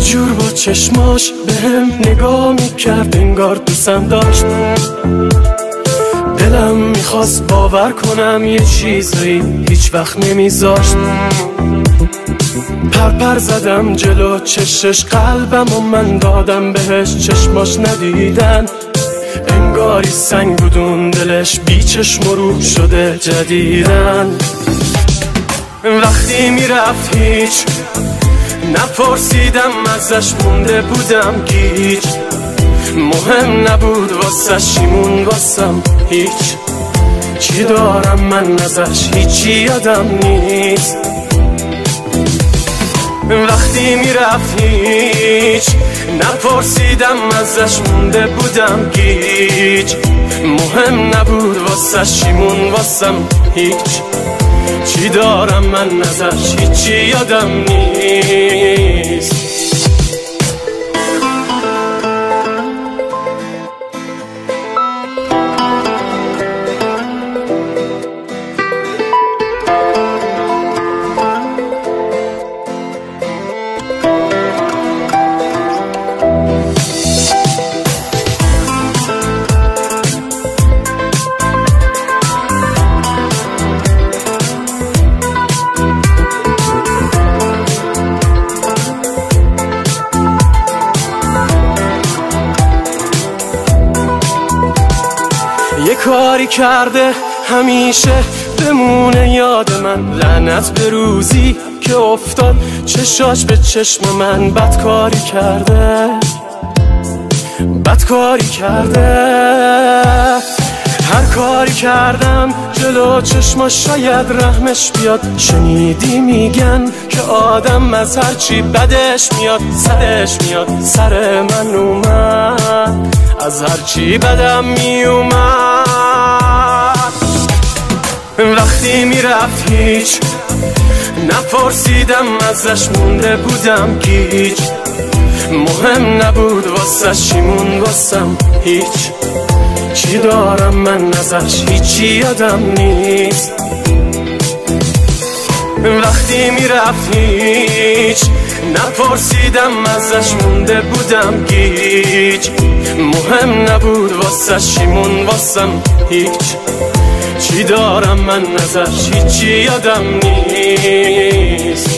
جور با چشماش بهم نگاه میکرد انگار دوستم داشت. دلم میخواست باور کنم یه چیزایی هیچ وقت نمیذاشت. پرپر زدم جلو چشش قلبم و من دادم بهش چشماش ندیدن. انگاری سنگ بودون دلش بی چشم و روح شده جدیدن. وقتی میرفت هیچ نپرسیدم ازش مونده بودم گیج. مهم نبود واسه شیمون واسم هیچ. چی دارم من ازش هیچی یادم نیست. وقتی میرفت هیچ نپرسیدم ازش مونده بودم گیج. مهم نبود واسه شیمون واسم هیچ. چی دارم من ازش هیچی یادم نیست. یه کاری کرده همیشه بمونه یاد من. لعنت به روزی که افتاد چشاش به چشم من. بدکاری کرده بدکاری کرده. هر کاری کردم جلو چشماش شاید رحمش بیاد. شنیدی میگن که آدم از هرچی بدش میاد سرش میاد. سر من اومد از هرچی بدم میومد. وقتی میرفت هیچ نپرسیدم ازش مونده بودم گیج. مهم نبود واسه شیمون واسم هیچ. چی دارم من ازش هیچی یادم نیست. وقتی میرفت هیچ نپرسیدم ازش مونده بودم گیج. مهم نبود واسه شیمون واسم هیچ. چی دارم من ازش هیچی یادم نیست.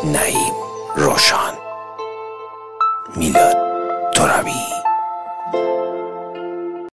نعیم روشان، میلاد ترابی.